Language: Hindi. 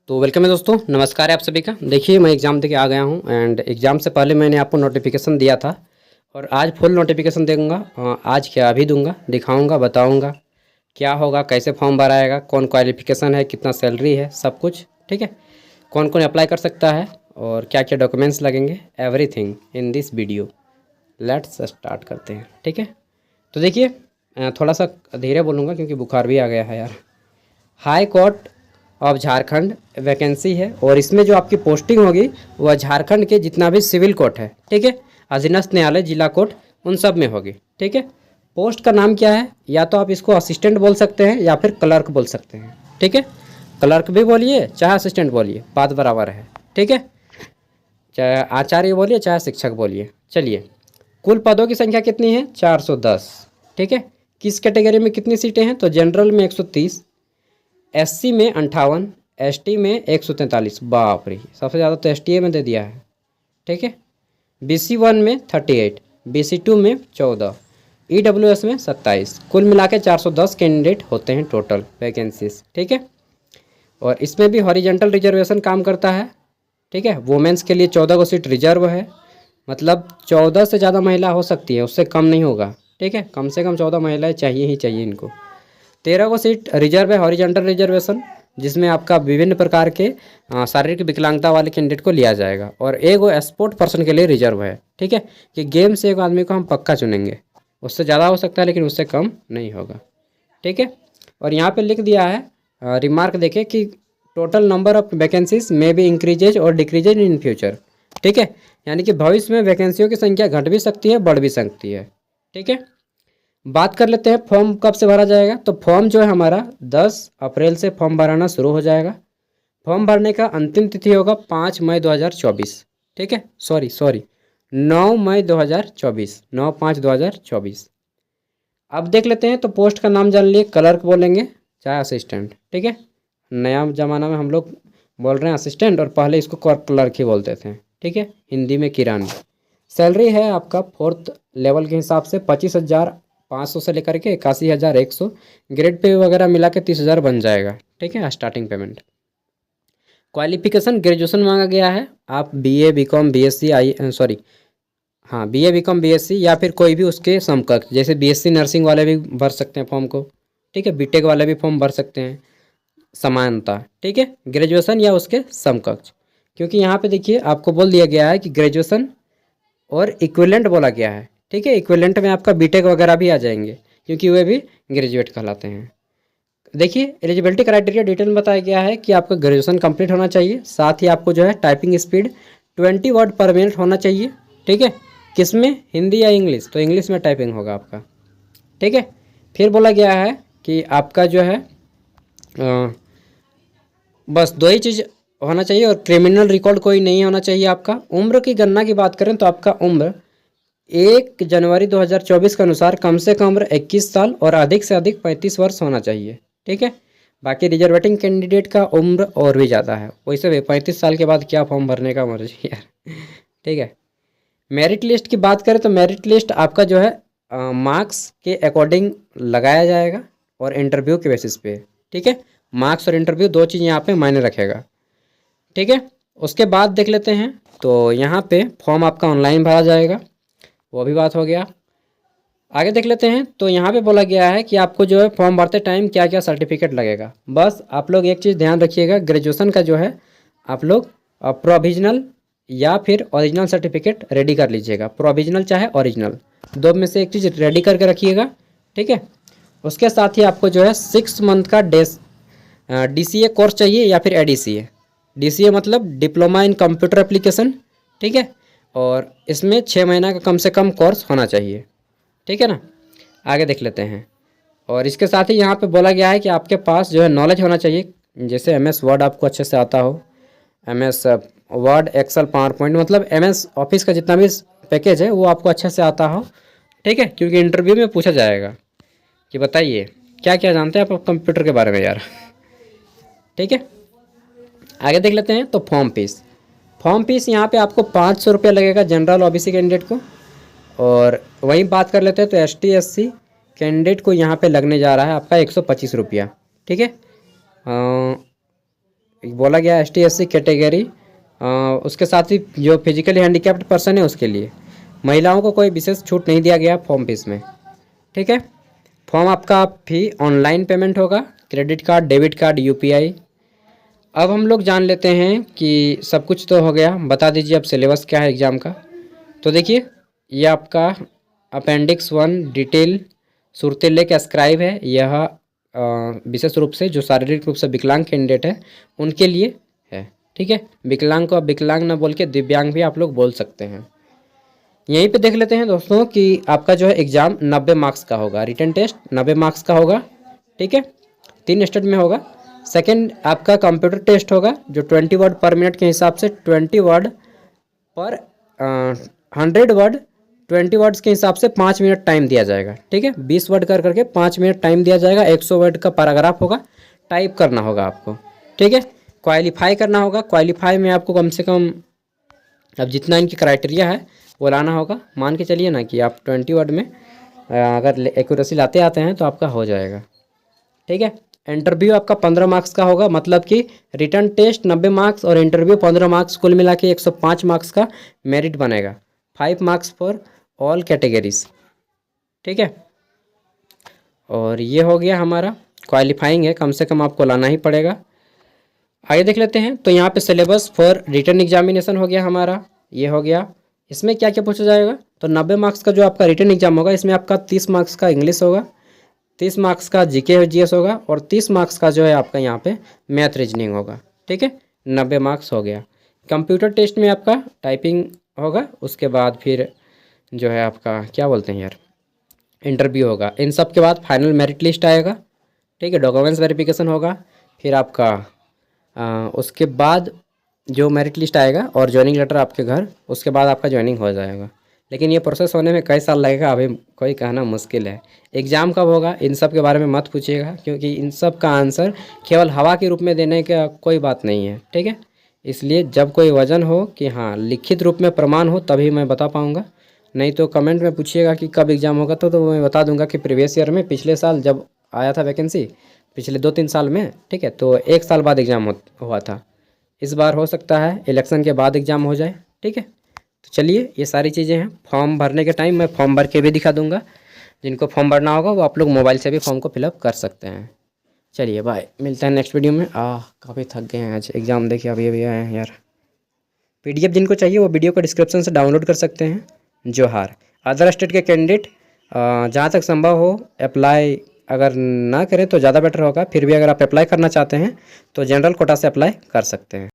तो वेलकम है दोस्तों, नमस्कार है आप सभी का। देखिए मैं एग्ज़ाम देके आ गया हूँ एंड एग्ज़ाम से पहले मैंने आपको नोटिफिकेशन दिया था और आज फुल नोटिफिकेशन दूंगा। आज क्या अभी दूंगा, दिखाऊंगा, बताऊंगा क्या होगा, कैसे फॉर्म भराएगा, कौन क्वालिफिकेशन है, कितना सैलरी है, सब कुछ ठीक है। कौन कौन अप्लाई कर सकता है और क्या क्या डॉक्यूमेंट्स लगेंगे, everything in this video. Let's start करते हैं, ठीक है। तो देखिए थोड़ा सा धीरे बोलूँगा क्योंकि बुखार भी आ गया है यार। High court of Jharkhand vacancy है और इसमें जो आपकी पोस्टिंग होगी वह झारखंड के जितना भी सिविल कोर्ट है, ठीक है, अधीनस्थ न्यायालय, जिला कोर्ट, उन सब में होगी, ठीक है। पोस्ट का नाम क्या है, या तो आप इसको असिस्टेंट बोल सकते हैं या फिर क्लर्क बोल सकते हैं, ठीक है। क्लर्क भी बोलिए चाहे असिस्टेंट बोलिए, बात बराबर है, ठीक है। चाहे आचार्य बोलिए चाहे शिक्षक बोलिए। चलिए, कुल पदों की संख्या कितनी है, 410, ठीक है। किस कैटेगरी में कितनी सीटें हैं, तो जनरल में 130, एससी में 58, एसटी में 143। बाप रे, सबसे ज़्यादा तो एसटी में दे दिया है, ठीक है। बीसी 1 में 38, बीसी 2 में 14, ईडब्ल्यूएस में 27। कुल मिला के 410 कैंडिडेट होते हैं टोटल वैकेंसीज, ठीक है। और इसमें भी हॉरिजेंटल रिजर्वेशन काम करता है, ठीक है। वुमेंस के लिए 14 को सीट रिजर्व है, मतलब 14 से ज़्यादा महिला हो सकती है, उससे कम नहीं होगा, ठीक है। कम से कम 14 महिलाएं चाहिए ही चाहिए इनको। 13 को सीट रिजर्व है, हॉरिजॉन्टल रिजर्वेशन, जिसमें आपका विभिन्न प्रकार के शारीरिक विकलांगता वाले कैंडिडेट को लिया जाएगा। और एक वो स्पोर्ट पर्सन के लिए रिजर्व है, ठीक है, कि गेम से एक आदमी को हम पक्का चुनेंगे, उससे ज़्यादा हो सकता है लेकिन उससे कम नहीं होगा, ठीक है। और यहाँ पे लिख दिया है रिमार्क देखे कि टोटल नंबर ऑफ वैकेंसीज में भी इंक्रीजेज और डिक्रीजेज इन फ्यूचर, ठीक है। यानी कि भविष्य में वैकेंसियों की संख्या घट भी सकती है, बढ़ भी सकती है, ठीक है। बात कर लेते हैं फॉर्म कब से भरा जाएगा। तो फॉर्म जो है हमारा 10 अप्रैल से फॉर्म भराना शुरू हो जाएगा। फॉर्म भरने का अंतिम तिथि होगा 5 मई 2024, ठीक है। सॉरी 9 मई 2024, 9/5/2024। अब देख लेते हैं, तो पोस्ट का नाम जान लिए, क्लर्क बोलेंगे चाहे असिस्टेंट, ठीक है। नया ज़माना में हम लोग बोल रहे हैं असिस्टेंट और पहले इसको क्लर्क ही बोलते थे, ठीक है, हिंदी में किरानी। सैलरी है आपका 4th लेवल के हिसाब से 25,500 से लेकर के 81,100, ग्रेड पे वगैरह मिला के 30,000 बन जाएगा, ठीक है, स्टार्टिंग पेमेंट। क्वालिफिकेशन ग्रेजुएशन मांगा गया है। आप BA BCom BSc BA BCom BSc या फिर कोई भी उसके समकक्ष, जैसे बीएससी नर्सिंग वाले भी भर सकते हैं फॉर्म को, ठीक है। बीटेक वाले भी फॉर्म भर सकते हैं, समानता, ठीक है, ग्रेजुएशन या उसके समकक्ष। क्योंकि यहाँ पे देखिए आपको बोल दिया गया है कि ग्रेजुएशन और इक्विवेलेंट बोला गया है, ठीक है। इक्विवेलेंट में आपका बीटेक वगैरह भी आ जाएंगे क्योंकि वे भी ग्रेजुएट कहलाते हैं। देखिए एलिजिबिलिटी क्राइटेरिया डिटेल में बताया गया है कि आपका ग्रेजुएशन कंप्लीट होना चाहिए, साथ ही आपको जो है टाइपिंग स्पीड 20 वर्ड पर मिनट होना चाहिए, ठीक है। किसमें, हिंदी या इंग्लिश, तो इंग्लिश में टाइपिंग होगा आपका, ठीक है। फिर बोला गया है कि आपका जो है बस 2 ही चीज़ होना चाहिए और क्रिमिनल रिकॉर्ड कोई नहीं होना चाहिए आपका। उम्र की गणना की बात करें तो आपका उम्र 1 जनवरी 2024 के अनुसार कम से कम उम्र 21 साल और अधिक से अधिक 35 वर्ष होना चाहिए, ठीक है। बाकी रिजर्वेटिंग कैंडिडेट का उम्र और भी ज़्यादा है, वैसे भी 35 साल के बाद क्या फॉर्म भरने का मर्जी यार, ठीक है। मेरिट लिस्ट की बात करें तो मेरिट लिस्ट आपका जो है मार्क्स के अकॉर्डिंग लगाया जाएगा और इंटरव्यू के बेसिस पे, ठीक है। मार्क्स और इंटरव्यू 2 चीज़ यहाँ पे मायने रखेगा, ठीक है। उसके बाद देख लेते हैं, तो यहाँ पे फॉर्म आपका ऑनलाइन भरा जाएगा, वो भी बात हो गया। आगे देख लेते हैं, तो यहाँ पे बोला गया है कि आपको जो है फॉर्म भरते टाइम क्या क्या सर्टिफिकेट लगेगा। बस आप लोग एक चीज़ ध्यान रखिएगा, ग्रेजुएशन का जो है आप लोग प्रोविजनल या फिर ओरिजिनल सर्टिफिकेट रेडी कर लीजिएगा। प्रोविजनल चाहे ओरिजिनल, 2 में से एक चीज़ रेडी करके रखिएगा, ठीक है। उसके साथ ही आपको जो है 6 मंथ का DCA कोर्स चाहिए या फिर ADCA। DCA मतलब डिप्लोमा इन कंप्यूटर एप्लीकेशन, ठीक है। और इसमें 6 महीना का कम से कम कोर्स होना चाहिए, ठीक है ना। आगे देख लेते हैं, और इसके साथ ही यहाँ पे बोला गया है कि आपके पास जो है नॉलेज होना चाहिए, जैसे MS वर्ड आपको अच्छे से आता हो, MS word, excel, power point, मतलब MS ऑफिस का जितना भी पैकेज है वो आपको अच्छे से आता हो, ठीक है। क्योंकि इंटरव्यू में पूछा जाएगा कि बताइए क्या क्या जानते हैं आप कंप्यूटर के बारे में यार, ठीक है। आगे देख लेते हैं, तो फॉर्म फीस यहाँ पे आपको 500 रुपया लगेगा जनरल OBC कैंडिडेट को। और वहीं बात कर लेते हैं तो ST SC कैंडिडेट को यहाँ पे लगने जा रहा है आपका 125 रुपया, ठीक है। बोला गया ST SC कैटेगरी, उसके साथ ही जो फिजिकली हैंडीकैप्ड पर्सन है उसके लिए। महिलाओं को कोई विशेष छूट नहीं दिया गया फॉर्म फीस में। ठीक है, फॉर्म आपका फी ऑनलाइन पेमेंट होगा, credit card, debit card, UPI। अब हम लोग जान लेते हैं कि सब कुछ तो हो गया, बता दीजिए अब सिलेबस क्या है एग्ज़ाम का। तो देखिए, ये आपका अपेंडिक्स 1 डिटेल सूरतें लेके अस्क्राइब है। यह विशेष रूप से जो शारीरिक रूप से विकलांग कैंडिडेट है उनके लिए है। ठीक है, विकलांग को अब विकलांग ना बोल के दिव्यांग भी आप लोग बोल सकते हैं। यहीं पे देख लेते हैं दोस्तों कि आपका जो है एग्ज़ाम 90 मार्क्स का होगा, रिटन टेस्ट 90 मार्क्स का होगा। ठीक है, 3 स्टेट में होगा। सेकंड आपका कंप्यूटर टेस्ट होगा जो 20 वर्ड पर मिनट के हिसाब से 20 वर्ड पर 100 वर्ड 20 वर्ड्स के हिसाब से 5 मिनट टाइम दिया जाएगा। ठीक है, 20 वर्ड कर करके 5 मिनट टाइम दिया जाएगा। 100 वर्ड का पैराग्राफ होगा, टाइप करना होगा आपको। ठीक है, क्वालिफाई करना होगा। क्वालिफाई में आपको कम से कम अब जितना इनकी क्राइटेरिया है वो लाना होगा। मान के चलिए ना कि आप 20 वर्ड में अगर एक्यूरेसी लाते आते हैं तो आपका हो जाएगा। ठीक है, इंटरव्यू आपका 15 मार्क्स का होगा, मतलब कि रिटन टेस्ट 90 मार्क्स और इंटरव्यू 15 मार्क्स, कुल मिला के 105 मार्क्स का मेरिट बनेगा। 5 मार्क्स फॉर ऑल कैटेगरीज। ठीक है, और ये हो गया हमारा क्वालिफाइंग है, कम से कम आपको लाना ही पड़ेगा। आगे देख लेते हैं। तो यहाँ पे सिलेबस फॉर रिटन एग्जामिनेशन हो गया हमारा, ये हो गया। इसमें क्या क्या पूछा जाएगा, तो 90 मार्क्स का जो आपका रिटन एग्जाम होगा इसमें आपका 30 मार्क्स का इंग्लिश होगा, 30 मार्क्स का GK और GS होगा, और 30 मार्क्स का जो है आपका यहाँ पे मैथ रीजनिंग होगा। ठीक है, 90 मार्क्स हो गया। कंप्यूटर टेस्ट में आपका टाइपिंग होगा, उसके बाद फिर जो है आपका क्या बोलते हैं यार, इंटरव्यू होगा। इन सब के बाद फाइनल मेरिट लिस्ट आएगा। ठीक है, डॉक्यूमेंट्स वेरिफिकेशन होगा, फिर आपका उसके बाद जो मेरिट लिस्ट आएगा और ज्वाइनिंग लेटर आपके घर, उसके बाद आपका ज्वाइनिंग हो जाएगा। लेकिन ये प्रोसेस होने में कई साल लगेगा, अभी कोई कहना मुश्किल है। एग्ज़ाम कब होगा इन सब के बारे में मत पूछिएगा, क्योंकि इन सब का आंसर केवल हवा के रूप में देने का कोई बात नहीं है। ठीक है, इसलिए जब कोई वजन हो कि हाँ लिखित रूप में प्रमाण हो तभी मैं बता पाऊँगा। नहीं तो कमेंट में पूछिएगा कि कब एग्ज़ाम होगा, तो मैं बता दूंगा कि प्रीवियस ईयर में पिछले साल जब आया था वैकेंसी, पिछले 2-3 साल में। ठीक है, तो 1 साल बाद एग्ज़ाम हुआ था। इस बार हो सकता है इलेक्शन के बाद एग्ज़ाम हो जाए। ठीक है, तो चलिए ये सारी चीज़ें हैं। फॉर्म भरने के टाइम मैं फॉर्म भर के भी दिखा दूंगा। जिनको फॉर्म भरना होगा वो आप लोग मोबाइल से भी फॉर्म को फिलअप कर सकते हैं। चलिए बाय, मिलते हैं नेक्स्ट वीडियो में। काफ़ी थक गए हैं आज, एग्ज़ाम देखिए अभी अभी आए हैं यार। PDF जिनको चाहिए वो वीडियो को डिस्क्रिप्शन से डाउनलोड कर सकते हैं। जोहार। अदर स्टेट के कैंडिडेट जहाँ तक संभव हो अप्लाई अगर ना करें तो ज़्यादा बेटर होगा। फिर भी अगर आप अप्लाई करना चाहते हैं तो जनरल कोटा से अप्लाई कर सकते हैं।